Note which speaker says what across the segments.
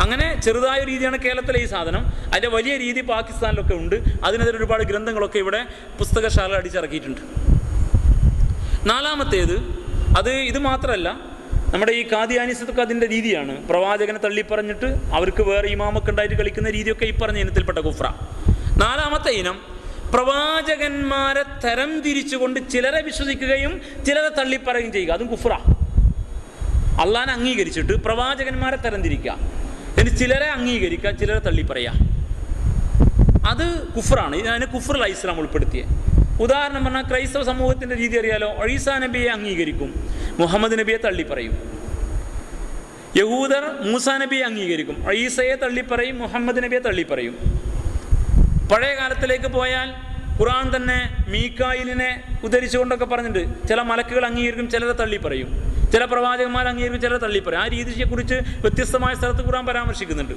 Speaker 1: അങ്ങനെ ചെറുതായ രീതിയാണ് കേരളത്തിലെ ഈ സാധനം. അതിൻ്റെ വലിയ രീതി പാകിസ്ഥാനിലൊക്കെ ഉണ്ട്. അതിനെതിരെ ഒരുപാട് ഗ്രന്ഥങ്ങളൊക്കെ ഇവിടെ പുസ്തകശാല അടിച്ചിറക്കിയിട്ടുണ്ട്. നാലാമത്തേത്, ഇത് മാത്രമല്ല, നമ്മുടെ ഈ കാദിയാനിസത്തൊക്കെ അതിൻ്റെ രീതിയാണ്. പ്രവാചകനെ തള്ളിപ്പറഞ്ഞിട്ട് അവർക്ക് വേറെ ഇമാമൊക്കെ ഉണ്ടായിട്ട് കളിക്കുന്ന രീതിയൊക്കെ ഈ പറഞ്ഞ ഇനത്തിൽപ്പെട്ട കുഫ്ര. നാലാമത്തെ ഇനം, പ്രവാചകന്മാരെ തരം തിരിച്ചുകൊണ്ട് ചിലരെ വിശ്വസിക്കുകയും ചിലരെ തള്ളിപ്പറയുകയും ചെയ്യുക. അതും കുഫ്ര. അള്ളാനെ അംഗീകരിച്ചിട്ട് പ്രവാചകന്മാരെ തരം തിരിക്കുക, എന്നിട്ട് ചിലരെ അംഗീകരിക്കുക, ചിലരെ തള്ളിപ്പറയുക. അത് കുഫ്റാണ്. ഇതിനെ കുഫ്റിൽ ഇസ്ലാം ഉൾപ്പെടുത്തിയത്. ഉദാഹരണം പറഞ്ഞാൽ ക്രൈസ്തവ സമൂഹത്തിൻ്റെ രീതി അറിയാലോ. ഈസാ നബിയെ അംഗീകരിക്കും, മുഹമ്മദ് നബിയെ തള്ളിപ്പറയും. യഹൂദർ മൂസാ നബിയെ അംഗീകരിക്കും, ഈസയെ തള്ളിപ്പറയും, മുഹമ്മദ് നബിയെ തള്ളിപ്പറയും. പഴയ കാലത്തിലേക്ക് പോയാൽ ഖുർആൻ തന്നെ മീക്കായിലിനെ ഉദ്ധരിച്ചുകൊണ്ടൊക്കെ പറഞ്ഞിട്ടുണ്ട്. ചില മലക്കുകൾ അംഗീകരിക്കും, ചിലരെ തള്ളിപ്പറയും. ചില പ്രവാചകന്മാർ അംഗീകരിക്കും, ചിലരെ തള്ളിപ്പറയും. ആ രീതിയെക്കുറിച്ച് വ്യത്യസ്തമായ സ്ഥലത്ത് ഖുർആൻ പരാമർശിക്കുന്നുണ്ട്.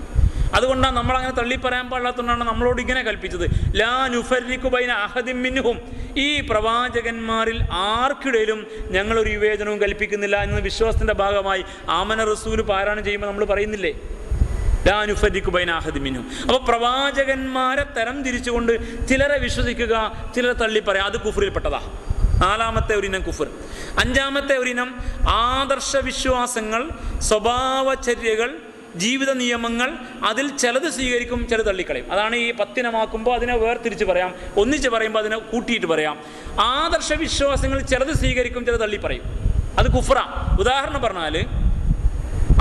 Speaker 1: അതുകൊണ്ടാണ് നമ്മളങ്ങനെ തള്ളിപ്പറയാൻ പാടില്ലാത്തതുകൊണ്ടാണ് നമ്മളോട് ഇങ്ങനെ കൽപ്പിച്ചത്, ലാ നുഫർരിഖു ബൈന അഹദിൻ മിൻഹും. ഈ പ്രവാചകന്മാരിൽ ആർക്കിടയിലും ഞങ്ങളൊരു വിവേചനവും കൽപ്പിക്കുന്നില്ല എന്ന വിശ്വാസത്തിൻ്റെ ഭാഗമായി ആമന റസൂൽ പാരായണം ചെയ്യുമ്പോൾ നമ്മൾ പറയുന്നില്ലേ, ലാ നുഫർരിഖു ബൈന അഹദിൻ മിൻഹും. അപ്പോൾ പ്രവാചകന്മാരെ തരം തിരിച്ചുകൊണ്ട് ചിലരെ വിശ്വസിക്കുക, ചിലരെ തള്ളിപ്പറയുക, അത് കുഫ്റിൽപ്പെട്ടതാ. നാലാമത്തെ ഒരിനം കുഫർ. അഞ്ചാമത്തെ ഒരിനം ആദർശ വിശ്വാസങ്ങൾ, സ്വഭാവചര്യകൾ, ജീവിത നിയമങ്ങൾ. അതിൽ ചിലത് സ്വീകരിക്കും, ചിലത് തള്ളിക്കളയും. അതാണ് ഈ 10 ഇനമാക്കുമ്പോൾ അതിനെ വേർതിരിച്ച് പറയാം, ഒന്നിച്ച് പറയുമ്പോൾ അതിനെ കൂട്ടിയിട്ട് പറയാം. ആദർശ വിശ്വാസങ്ങൾ ചിലത് സ്വീകരിക്കും, ചിലത് തള്ളിപ്പറയും. അത് കുഫ്ര. ഉദാഹരണം പറഞ്ഞാൽ,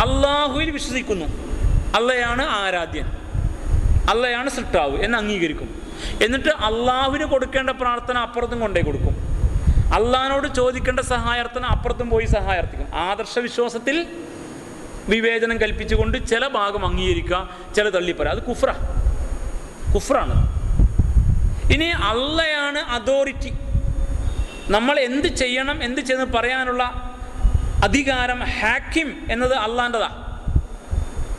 Speaker 1: അള്ളാഹുവിൽ വിശ്വസിക്കുന്നു, അള്ളയാണ് ആരാധ്യൻ, അള്ളയാണ് സൃഷ്ടാവ് എന്ന് അംഗീകരിക്കും. എന്നിട്ട് അള്ളാഹുവിന് കൊടുക്കേണ്ട പ്രാർത്ഥന അപ്പുറത്തും കൊണ്ടേ കൊടുക്കും, അള്ളാഹിനോട് ചോദിക്കേണ്ട സഹായാർത്ഥന അപ്പുറത്തും പോയി സഹായാർത്ഥിക്കും. ആദർശ വിശ്വാസത്തിൽ വിവേചനം കൽപ്പിച്ചുകൊണ്ട് ചില ഭാഗം അംഗീകരിക്കുക, ചില തള്ളിപ്പറയുക. അത് കുഫ്റാണ്. ഇനി അള്ളയാണ് അതോറിറ്റി, നമ്മൾ എന്ത് ചെയ്യണം എന്ത് ചെയ്യുന്നത് പറയാനുള്ള അധികാരം, ഹാക്കിം എന്നത് അള്ളാൻ്റെതാ.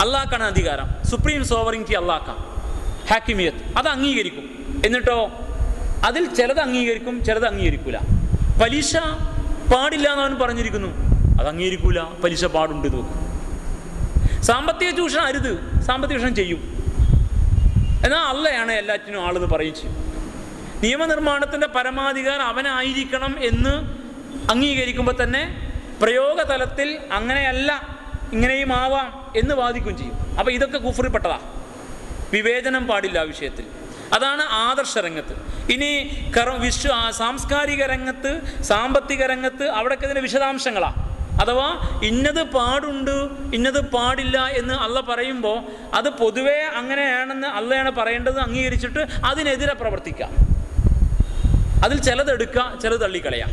Speaker 1: അള്ളാഹ്ക്കാണ് അധികാരം. Supreme sovereignty അള്ളാഹ്ക്കാണ്. ഹാക്കിമിയത്ത് അത് അംഗീകരിക്കും. എന്നിട്ടോ അതിൽ ചിലത് അംഗീകരിക്കും, ചിലത് അംഗീകരിക്കൂല. പലിശ പാടില്ല എന്നവൻ പറഞ്ഞിരിക്കുന്നു, അത് അംഗീകരിക്കൂല. പലിശ പാടുണ്ട് ഇത് വെക്കും. സാമ്പത്തിക ചൂഷണം അരുത്, സാമ്പത്തിക ചൂഷണം ചെയ്യും. എന്നാൽ അള്ളയാണ് എല്ലാറ്റിനും ആളെന്ന് പറയും ചെയ്യും. നിയമനിർമ്മാണത്തിൻ്റെ പരമാധികാരം അവനായിരിക്കണം എന്ന് അംഗീകരിക്കുമ്പോൾ തന്നെ പ്രയോഗതലത്തിൽ അങ്ങനെയല്ല, ഇങ്ങനെയും ആവാം എന്ന് വാദിക്കുകയും ചെയ്യും. അപ്പോൾ ഇതൊക്കെ കുഫ്റിൽപ്പെട്ടതാ. വിവേചനം പാടില്ല ആ വിഷയത്തിൽ. അതാണ് ആദർശ രംഗത്ത്. ഇനി സാംസ്കാരിക രംഗത്ത്, സാമ്പത്തിക രംഗത്ത് അവിടെയൊക്കെ ഇതിൻ്റെ വിശദാംശങ്ങളാണ്. അഥവാ ഇന്നത് പാടുണ്ട്, ഇന്നത് പാടില്ല എന്ന് അള്ള പറയുമ്പോൾ അത് പൊതുവേ അങ്ങനെയാണെന്ന് അള്ളയാണ് പറയേണ്ടത് അംഗീകരിച്ചിട്ട് അതിനെതിരെ പ്രവർത്തിക്കാം. അതിൽ ചിലതെടുക്കുക, ചിലത് തള്ളിക്കളയാം.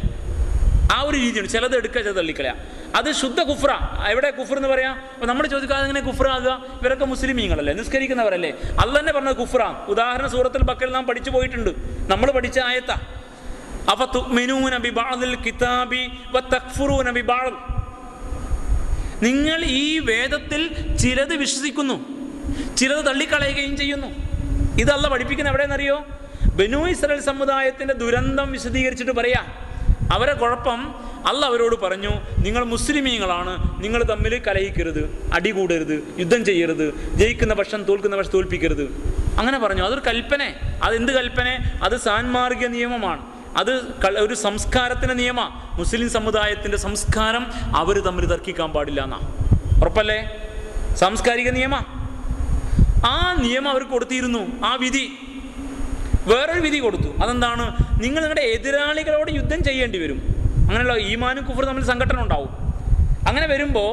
Speaker 1: ആ ഒരു രീതിയാണ്. ചിലത് എടുക്കുക, ചിലത് തള്ളിക്കളയാം. അത് ശുദ്ധ കുഫ്ര. എവിടെ കുഫർ എന്ന് പറയാം? അപ്പോൾ നമ്മൾ ചോദിക്കുക, അതെങ്ങനെ കുഫ്രാകുക? ഇവരൊക്കെ മുസ്ലിമീങ്ങളല്ലേ, നിസ്കരിക്കുന്നവരല്ലേ? അള്ള തന്നെ പറഞ്ഞത് കുഫ്രാണ്. ഉദാഹരണം സൂറത്തുൽ ബഖറയിൽ നാം പഠിച്ചു പോയിട്ടുണ്ട്. നമ്മൾ പഠിച്ച ആയത്താ, അഫതുഅ്മിനൂന ബിബഅദിൽ കിതാബി വതക്ഫുറൂന ബിബഅദ്. നിങ്ങൾ ഈ വേദത്തിൽ ചിലത് വിശ്വസിക്കുന്നു, ചിലത് തള്ളിക്കളയുകയും ചെയ്യുന്നു. ഇത് അള്ള പഠിപ്പിക്കുന്ന എവിടെയെന്നറിയോ? ബനൂ ഇസ്രായേൽ സമുദായത്തിൻ്റെ ദുരന്തം വിശദീകരിച്ചിട്ട് പറയാ. അവരെ കുഴപ്പം, അള്ള അവരോട് പറഞ്ഞു, നിങ്ങൾ മുസ്ലിമീങ്ങളാണ്, നിങ്ങൾ തമ്മിൽ കലഹിക്കരുത്, അടികൂടരുത്, യുദ്ധം ചെയ്യരുത്, ജയിക്കുന്ന പക്ഷം തോൽക്കുന്ന പക്ഷം തോൽപ്പിക്കരുത്. അങ്ങനെ പറഞ്ഞു. അതൊരു കൽപ്പന. അതെന്ത് കൽപ്പന? അത് സാൻമാർഗിക നിയമമാണ്. അത് ഒരു സംസ്കാരത്തിൻ്റെ നിയമമാണ്. മുസ്ലിം സമുദായത്തിൻ്റെ സംസ്കാരം അവർ തമ്മിൽ തർക്കിക്കാൻ പാടില്ല എന്നാ. ഉറപ്പല്ലേ? സാംസ്കാരിക നിയമ. ആ നിയമം അവർ കൊടുത്തിരുന്നു. ആ വിധി വേറൊരു വിധി കൊടുത്തു. അതെന്താണ്? നിങ്ങൾ നിങ്ങളുടെ എതിരാളികളോട് യുദ്ധം ചെയ്യേണ്ടി വരും. അങ്ങനെയുള്ള ഈമാനും കുഫറും തമ്മിൽ സംഘടന ഉണ്ടാവും. അങ്ങനെ വരുമ്പോൾ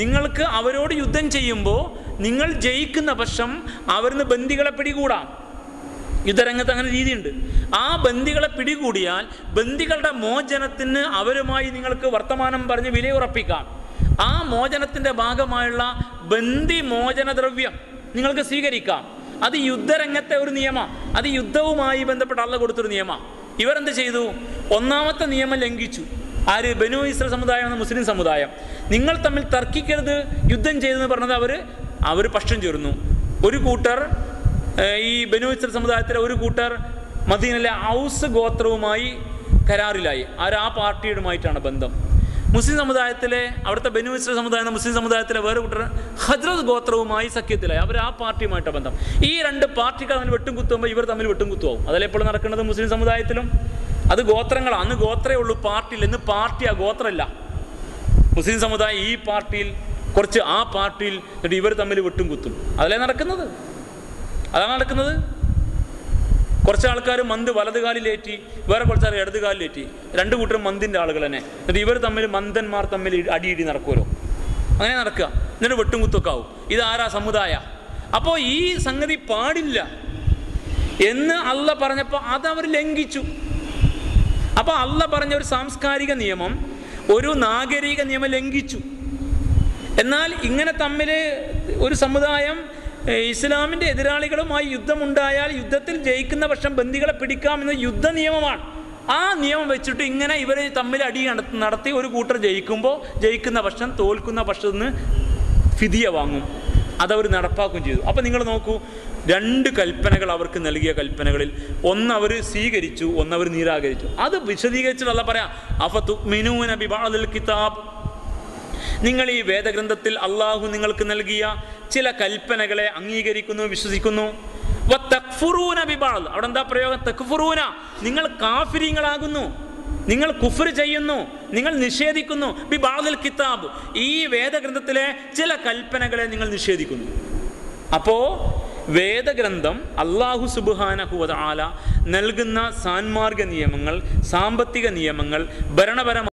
Speaker 1: നിങ്ങൾക്ക് അവരോട് യുദ്ധം ചെയ്യുമ്പോൾ നിങ്ങൾ ജയിക്കുന്ന പക്ഷം അവരിന്ന് ബന്ദികളെ പിടികൂടാം. യുദ്ധരംഗത്ത് അങ്ങനെ രീതിയുണ്ട്. ആ ബന്ദികളെ പിടികൂടിയാൽ ബന്ദികളുടെ മോചനത്തിന് അവരുമായി നിങ്ങൾക്ക് വർത്തമാനം പറഞ്ഞ് വിലയുറപ്പിക്കാം. ആ മോചനത്തിൻ്റെ ഭാഗമായുള്ള ബന്ദി മോചന ദ്രവ്യം നിങ്ങൾക്ക് സ്വീകരിക്കാം. അത് യുദ്ധരംഗത്തെ ഒരു നിയമമാണ്. അത് യുദ്ധവുമായി ബന്ധപ്പെട്ട് അള്ള കൊടുത്തൊരു നിയമമാണ്. ഇവരെന്ത് ചെയ്തു? ഒന്നാമത്തെ നിയമം ലംഘിച്ചു. ആര്? ബനൂ ഇസ്രായേൽ സമുദായം എന്ന മുസ്ലിം സമുദായം. നിങ്ങൾ തമ്മിൽ തർക്കിക്കരുത്, യുദ്ധം ചെയ്തെന്ന് പറഞ്ഞത് അവർ പക്ഷം ചേർന്നു. ഒരു കൂട്ടർ, ഈ ബനൂ ഇസ്രായേൽ സമുദായത്തിലെ ഒരു കൂട്ടർ മദീനയിലെ ഔസ് ഗോത്രവുമായി കരാറിലായി. ആ പാർട്ടിയുമായിട്ടാണ് ബന്ധം. മുസ്ലിം സമുദായത്തിലെ അവിടുത്തെ ബനു ഇസ്രായേൽ സമുദായം എന്ന മുസ്ലിം സമുദായത്തിലെ വേറെ കൂട്ടർ ഹജ്റത്ത് ഗോത്രവുമായി സഖ്യത്തിലായി. അവർ ആ പാർട്ടിയുമായിട്ട് ബന്ധം. ഈ രണ്ട് പാർട്ടികൾ തമ്മിൽ വെട്ടും കുത്തുമ്പോൾ ഇവർ തമ്മിൽ വെട്ടും കുത്തുമാവും. അതല്ലേ ഇപ്പോൾ നടക്കുന്നത് മുസ്ലിം സമുദായത്തിലും. അത് ഗോത്രങ്ങളാണ്. അന്ന് ഗോത്രമേ ഉള്ളൂ പാർട്ടിയിൽ. ഇന്ന് പാർട്ടിയാ, ഗോത്രമല്ല. മുസ്ലിം സമുദായം ഈ പാർട്ടിയിൽ, കുറച്ച് ആ പാർട്ടിയിൽ, എന്നിട്ട് ഇവർ തമ്മിൽ വെട്ടും കുത്തും. അതല്ലേ നടക്കുന്നത്? അതാണ് നടക്കുന്നത്. കുറച്ച് ആൾക്കാർ മന്ത് വലതുകാലിലേറ്റി, വേറെ കുറച്ചാൾ ഇടതുകാലിലേറ്റി. രണ്ട് കൂട്ടരും മന്തിൻ്റെ ആളുകൾ തന്നെ. എന്നിട്ട് ഇവർ തമ്മിൽ, മന്ദന്മാർ തമ്മിൽ അടിയിടി നടക്കുമല്ലോ. അങ്ങനെ നടക്കുക. എന്നിട്ട് വെട്ടും കുത്തൊക്കെ ആവും. ഇതാരാ? സമുദായ. അപ്പോൾ ഈ സംഗതി പാടില്ല എന്ന് അള്ള പറഞ്ഞപ്പോൾ അതവർ ലംഘിച്ചു. അപ്പോൾ അള്ള പറഞ്ഞ ഒരു സാംസ്കാരിക നിയമം, ഒരു നാഗരിക നിയമം ലംഘിച്ചു. എന്നാൽ ഇങ്ങനെ തമ്മിൽ ഒരു സമുദായം ഇസ്ലാമിൻ്റെ എതിരാളികളുമായി യുദ്ധമുണ്ടായാൽ യുദ്ധത്തിൽ ജയിക്കുന്ന പക്ഷം ബന്ദികളെ പിടിക്കാമെന്ന യുദ്ധ നിയമമാണ്. ആ നിയമം വെച്ചിട്ട് ഇങ്ങനെ ഇവർ തമ്മിൽ അടി നടത്തി ഒരു കൂട്ടർ ജയിക്കുമ്പോൾ ജയിക്കുന്ന പക്ഷം തോൽക്കുന്ന പക്ഷത്ത് നിന്ന് ഫിദിയ വാങ്ങും. അതവർ നടപ്പാക്കുകയും ചെയ്തു. അപ്പോൾ നിങ്ങൾ നോക്കൂ, രണ്ട് കൽപ്പനകൾ അവർക്ക് നൽകിയ കൽപ്പനകളിൽ ഒന്നവർ സ്വീകരിച്ചു, ഒന്നവർ നിരാകരിച്ചു. അത് വിശദീകരിച്ചിട്ടല്ല പറയാം. അഫതുഅ്മിനൂന ബിബഅദിൽ കിതാബ്, നിങ്ങൾ ഈ വേദഗ്രന്ഥത്തിൽ അള്ളാഹു നിങ്ങൾക്ക് നൽകിയ ചില കൽപ്പനകളെ അംഗീകരിക്കുന്നു, വിശ്വസിക്കുന്നു. വതക്ഫുറൂന ബിബഅദ്, അവിടെ എന്താ പ്രയോഗം? തക്ഫുറൂന, നിങ്ങൾ കാഫിരീങ്ങളാകുന്നു, നിങ്ങൾ കുഫ്ർ ചെയ്യുന്നു, നിങ്ങൾ നിഷേധിക്കുന്നു. ബിബഅദിൽ കിതാബ്, ഈ വേദഗ്രന്ഥത്തിലെ ചില കൽപ്പനകളെ നിങ്ങൾ നിഷേധിക്കുന്നു. അപ്പോൾ വേദഗ്രന്ഥം അല്ലാഹു സുബ്ഹാനഹു വ തആല നൽകുന്ന സാൻമാർഗ നിയമങ്ങൾ, സാമ്പത്തിക നിയമങ്ങൾ, ഭരണപരമായ